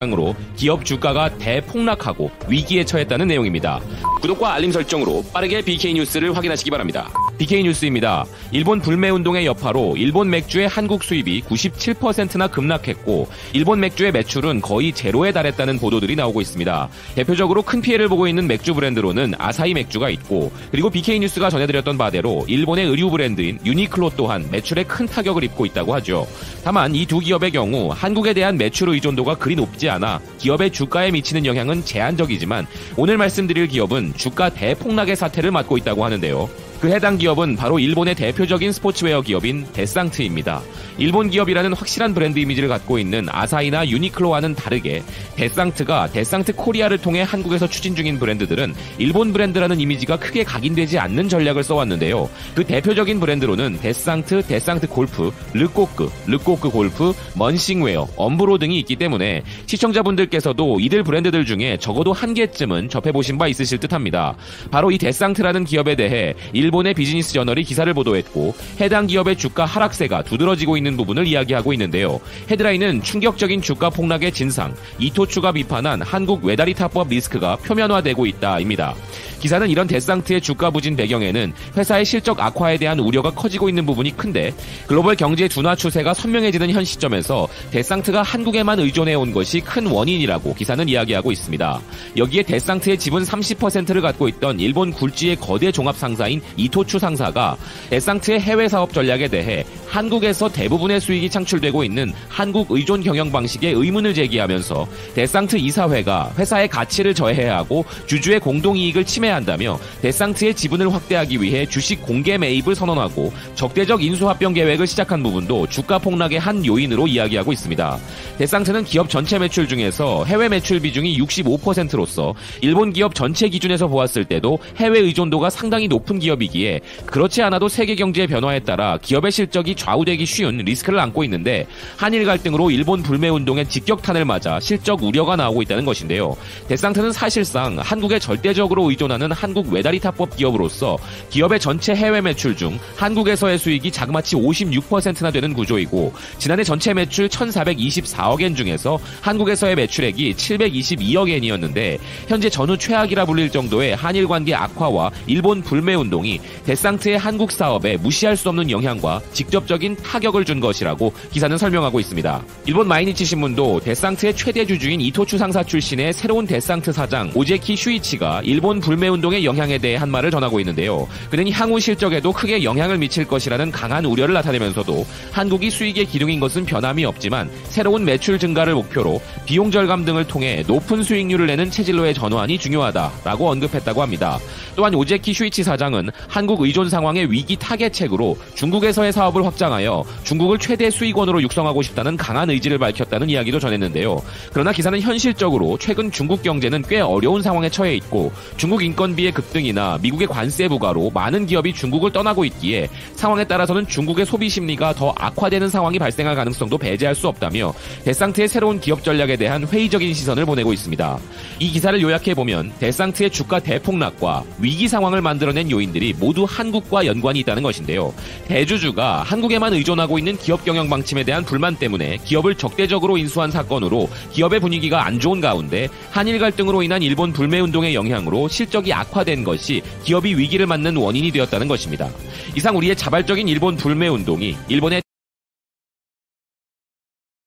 으로 기업 주가가 대폭락하고 위기에 처했다는 내용입니다. 구독과 알림 설정으로 빠르게 BK뉴스를 확인하시기 바랍니다. BK뉴스입니다. 일본 불매운동의 여파로 일본 맥주의 한국 수입이 97%나 급락했고 일본 맥주의 매출은 거의 제로에 달했다는 보도들이 나오고 있습니다. 대표적으로 큰 피해를 보고 있는 맥주 브랜드로는 아사히 맥주가 있고, 그리고 BK뉴스가 전해드렸던 바대로 일본의 의류 브랜드인 유니클로 또한 매출에 큰 타격을 입고 있다고 하죠. 다만 이 두 기업의 경우 한국에 대한 매출 의존도가 그리 높지 않아 기업의 주가에 미치는 영향은 제한적이지만, 오늘 말씀드릴 기업은 주가 대폭락의 사태를 맞고 있다고 하는데요. 그 해당 기업은 바로 일본의 대표적인 스포츠웨어 기업인 데상트입니다. 일본 기업이라는 확실한 브랜드 이미지를 갖고 있는 아사히나 유니클로와는 다르게 데상트가 데상트 코리아를 통해 한국에서 추진 중인 브랜드들은 일본 브랜드라는 이미지가 크게 각인되지 않는 전략을 써왔는데요. 그 대표적인 브랜드로는 데상트, 데상트 골프, 르꼬크 골프, 먼싱웨어, 엄브로 등이 있기 때문에 시청자분들께서도 이들 브랜드들 중에 적어도 한 개쯤은 접해보신 바 있으실 듯합니다. 바로 이 데상트라는 기업에 대해 일본의 비즈니스 저널이 기사를 보도했고, 해당 기업의 주가 하락세가 두드러지고 있는 부분을 이야기하고 있는데요. 헤드라인은 충격적인 주가 폭락의 진상, 이토추가 비판한 한국 외다리 타법 리스크가 표면화되고 있다입니다. 기사는 이런 데상트의 주가 부진 배경에는 회사의 실적 악화에 대한 우려가 커지고 있는 부분이 큰데, 글로벌 경제 둔화 추세가 선명해지는 현 시점에서 데상트가 한국에만 의존해온 것이 큰 원인이라고 기사는 이야기하고 있습니다. 여기에 데상트의 지분 30%를 갖고 있던 일본 굴지의 거대 종합 상사인 이토추 상사가 데상트의 해외 사업 전략에 대해 한국에서 대부분의 수익이 창출되고 있는 한국 의존 경영 방식에 의문을 제기하면서 데상트 이사회가 회사의 가치를 저해해야 하고 주주의 공동이익을 침해한다며 데상트의 지분을 확대하기 위해 주식 공개 매입을 선언하고 적대적 인수합병 계획을 시작한 부분도 주가 폭락의 한 요인으로 이야기하고 있습니다. 데상트는 기업 전체 매출 중에서 해외 매출 비중이 65%로서 일본 기업 전체 기준에서 보았을 때도 해외 의존도가 상당히 높은 기업이기에 그렇지 않아도 세계 경제의 변화에 따라 기업의 실적이 좌우되기 쉬운 리스크를 안고 있는데, 한일 갈등으로 일본 불매운동의 직격탄을 맞아 실적 우려가 나오고 있다는 것인데요. 데상트는 사실상 한국에 절대적으로 의존하는 한국 외다리 탑법 기업으로서 기업의 전체 해외 매출 중 한국에서의 수익이 자그마치 56%나 되는 구조이고, 지난해 전체 매출 1,424억 엔 중에서 한국에서의 매출액이 722억 엔이었는데 현재 전후 최악이라 불릴 정도의 한일 관계 악화와 일본 불매운동이 데상트의 한국 사업에 무시할 수 없는 영향과 직접적인 타격을 준 것이라고 기사는 설명하고 있습니다. 일본 마이니치 신문도 데상트의 최대 주주인 이토추 상사 출신의 새로운 데상트 사장 오제키 슈이치가 일본 불매운동의 영향에 대해 한 말을 전하고 있는데요. 그는 향후 실적에도 크게 영향을 미칠 것이라는 강한 우려를 나타내면서도 한국이 수익의 기둥인 것은 변함이 없지만 새로운 매출 증가를 목표로 비용 절감 등을 통해 높은 수익률을 내는 체질로의 전환이 중요하다라고 언급했다고 합니다. 또한 오제키 슈이치 사장은 한국 의존 상황의 위기 타개책으로 중국에서의 사업을 확장하여 중국을 최대 수익원으로 육성하고 싶다는 강한 의지를 밝혔다는 이야기도 전했는데요. 그러나 기사는 현실적으로 최근 중국 경제는 꽤 어려운 상황에 처해 있고, 중국 인건비의 급등이나 미국의 관세 부과로 많은 기업이 중국을 떠나고 있기에 상황에 따라서는 중국의 소비 심리가 더 악화되는 상황이 발생할 가능성도 배제할 수 없다며 데상트의 새로운 기업 전략에 대한 회의적인 시선을 보내고 있습니다. 이 기사를 요약해보면 데상트의 주가 대폭락과 위기 상황을 만들어낸 요인들이 모두 한국과 연관이 있다는 것인데요. 대주주가 한국에만 의존하고 있는 기업 경영 방침에 대한 불만 때문에 기업을 적대적으로 인수한 사건으로 기업의 분위기가 안 좋은 가운데 한일 갈등으로 인한 일본 불매운동의 영향으로 실적이 악화된 것이 기업이 위기를 맞는 원인이 되었다는 것입니다. 이상 우리의 자발적인 일본 불매운동이 일본의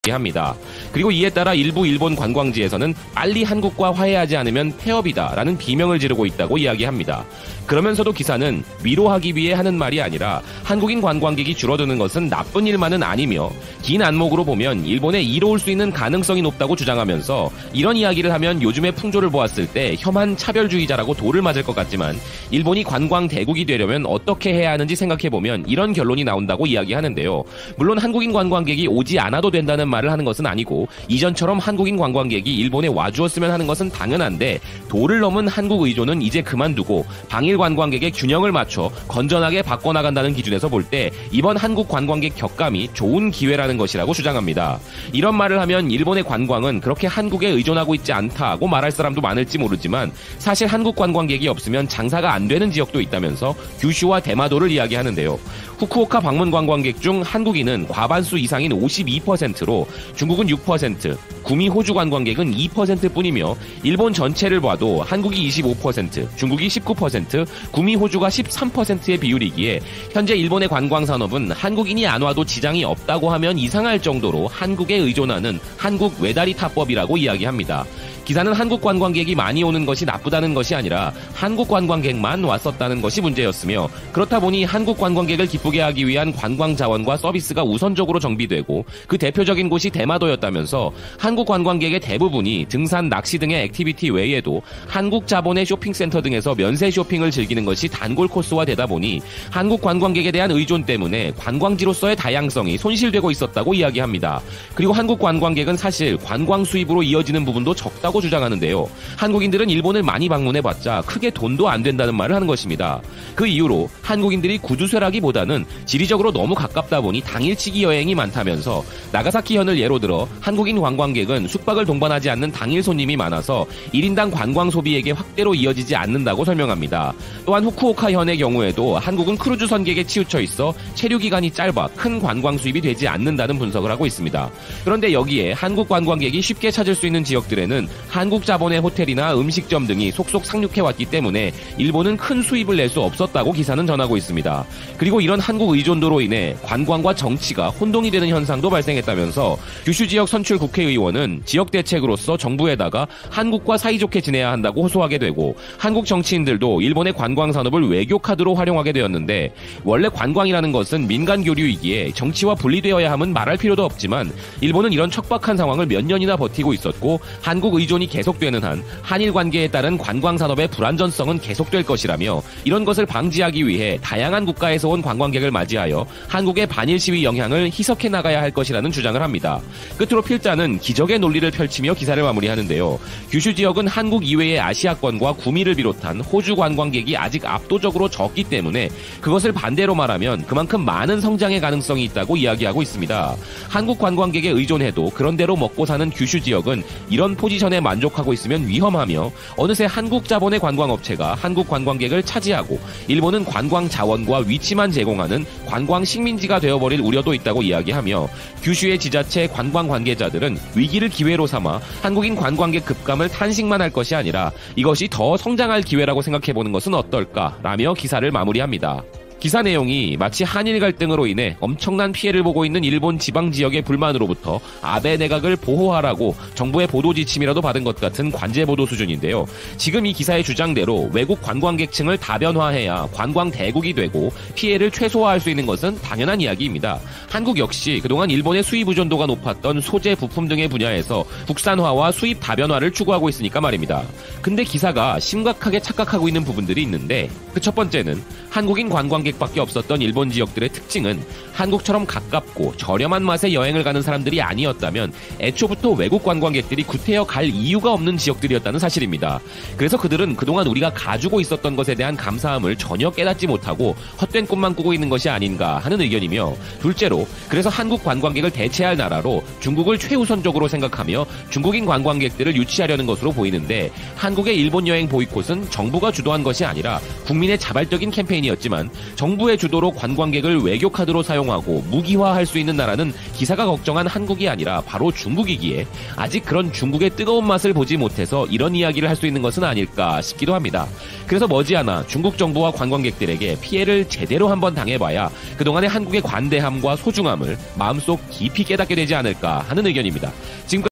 합니다. 그리고 이에 따라 일부 일본 관광지에서는 빨리 한국과 화해하지 않으면 폐업이다라는 비명을 지르고 있다고 이야기합니다. 그러면서도 기사는 위로하기 위해 하는 말이 아니라 한국인 관광객이 줄어드는 것은 나쁜 일만은 아니며 긴 안목으로 보면 일본에 이로울 수 있는 가능성이 높다고 주장하면서, 이런 이야기를 하면 요즘의 풍조를 보았을 때 혐한 차별주의자라고 돌을 맞을 것 같지만 일본이 관광 대국이 되려면 어떻게 해야 하는지 생각해보면 이런 결론이 나온다고 이야기하는데요. 물론 한국인 관광객이 오지 않아도 된다는 말을 하는 것은 아니고 이전처럼 한국인 관광객이 일본에 와주었으면 하는 것은 당연한데, 도를 넘은 한국 의존은 이제 그만두고 방일 관광객의 균형을 맞춰 건전하게 바꿔나간다는 기준에서 볼 때 이번 한국 관광객 격감이 좋은 기회라는 것이라고 주장합니다. 이런 말을 하면 일본의 관광은 그렇게 한국에 의존하고 있지 않다고 말할 사람도 많을지 모르지만, 사실 한국 관광객이 없으면 장사가 안 되는 지역도 있다면서 규슈와 대마도를 이야기하는데요. 후쿠오카 방문 관광객 중 한국인은 과반수 이상인 52%로 있는데요. 중국은 6%, 구미 호주 관광객은 2%뿐이며 일본 전체를 봐도 한국이 25%, 중국이 19%, 구미 호주가 13%의 비율이기에 현재 일본의 관광산업은 한국인이 안 와도 지장이 없다고 하면 이상할 정도로 한국에 의존하는 한국 외다리 타법이라고 이야기합니다. 기사는 한국 관광객이 많이 오는 것이 나쁘다는 것이 아니라 한국 관광객만 왔었다는 것이 문제였으며, 그렇다 보니 한국 관광객을 기쁘게 하기 위한 관광 자원과 서비스가 우선적으로 정비되고 그 대표적인 곳이 대마도였다면서 한국 관광객의 대부분이 등산, 낚시 등의 액티비티 외에도 한국 자본의 쇼핑센터 등에서 면세 쇼핑을 즐기는 것이 단골 코스화되다 보니 한국 관광객에 대한 의존 때문에 관광지로서의 다양성이 손실되고 있었다고 이야기합니다. 그리고 한국 관광객은 사실 관광 수입으로 이어지는 부분도 적다고 주장하는데요. 한국인들은 일본을 많이 방문해봤자 크게 돈도 안 된다는 말을 하는 것입니다. 그 이후로 한국인들이 구두쇠라기보다는 지리적으로 너무 가깝다 보니 당일치기 여행이 많다면서 나가사키현을 예로 들어 한국인 관광객은 숙박을 동반하지 않는 당일 손님이 많아서 1인당 관광 소비액의 확대로 이어지지 않는다고 설명합니다. 또한 후쿠오카현의 경우에도 한국은 크루즈 선객에 치우쳐 있어 체류 기간이 짧아 큰 관광 수입이 되지 않는다는 분석을 하고 있습니다. 그런데 여기에 한국 관광객이 쉽게 찾을 수 있는 지역들에는 한국 자본의 호텔이나 음식점 등이 속속 상륙해왔기 때문에 일본은 큰 수입을 낼 수 없었다고 기사는 전하고 있습니다. 그리고 이런 한국 의존도로 인해 관광과 정치가 혼동이 되는 현상도 발생했다면서 규슈 지역 선출 국회의원은 지역 대책으로서 정부에다가 한국과 사이좋게 지내야 한다고 호소하게 되고, 한국 정치인들도 일본의 관광 산업을 외교 카드로 활용하게 되었는데, 원래 관광이라는 것은 민간 교류이기에 정치와 분리되어야 함은 말할 필요도 없지만 일본은 이런 척박한 상황을 몇 년이나 버티고 있었고, 한국 의존이 계속되는 한 한일 관계에 따른 관광 산업의 불안전성은 계속될 것이라며, 이런 것을 방지하기 위해 다양한 국가에서 온 관광객을 맞이하여 한국의 반일 시위 영향을 희석해 나가야 할 것이라는 주장을 합니다. 끝으로 필자는 기적의 논리를 펼치며 기사를 마무리하는데요. 규슈 지역은 한국 이외의 아시아권과 구미를 비롯한 호주 관광객이 아직 압도적으로 적기 때문에 그것을 반대로 말하면 그만큼 많은 성장의 가능성이 있다고 이야기하고 있습니다. 한국 관광객에 의존해도 그런대로 먹고 사는 규슈 지역은 이런 포지션에 만족하고 있으면 위험하며, 어느새 한국 자본의 관광업체가 한국 관광객을 차지하고 일본은 관광 자원과 위치만 제공하는 관광 식민지가 되어버릴 우려도 있다고 이야기하며, 규슈의 지자체 관광 관계자들은 위기를 기회로 삼아 한국인 관광객 급감을 탄식만 할 것이 아니라 이것이 더 성장할 기회라고 생각해보는 것은 어떨까라며 기사를 마무리합니다. 기사 내용이 마치 한일 갈등으로 인해 엄청난 피해를 보고 있는 일본 지방 지역의 불만으로부터 아베 내각을 보호하라고 정부의 보도 지침이라도 받은 것 같은 관제 보도 수준인데요. 지금 이 기사의 주장대로 외국 관광객층을 다변화해야 관광 대국이 되고 피해를 최소화할 수 있는 것은 당연한 이야기입니다. 한국 역시 그동안 일본의 수입 의존도가 높았던 소재, 부품 등의 분야에서 국산화와 수입 다변화를 추구하고 있으니까 말입니다. 근데 기사가 심각하게 착각하고 있는 부분들이 있는데, 그 첫 번째는 한국인 관광객밖에 없었던 일본 지역들의 특징은 한국처럼 가깝고 저렴한 맛에 여행을 가는 사람들이 아니었다면 애초부터 외국 관광객들이 구태여 갈 이유가 없는 지역들이었다는 사실입니다. 그래서 그들은 그동안 우리가 가지고 있었던 것에 대한 감사함을 전혀 깨닫지 못하고 헛된 꿈만 꾸고 있는 것이 아닌가 하는 의견이며, 둘째로 그래서 한국 관광객을 대체할 나라로 중국을 최우선적으로 생각하며 중국인 관광객들을 유치하려는 것으로 보이는데, 한국의 일본 여행 보이콧은 정부가 주도한 것이 아니라 국민의 자발적인 캠페인이었지만 정부의 주도로 관광객을 외교 카드로 사용하고 무기화할 수 있는 나라는 기사가 걱정한 한국이 아니라 바로 중국이기에 아직 그런 중국의 뜨거운 맛을 보지 못해서 이런 이야기를 할 수 있는 것은 아닐까 싶기도 합니다. 그래서 머지않아 중국 정부와 관광객들에게 피해를 제대로 한번 당해봐야 그동안의 한국의 관대함과 소중함을 마음속 깊이 깨닫게 되지 않을까 하는 의견입니다. 지금까지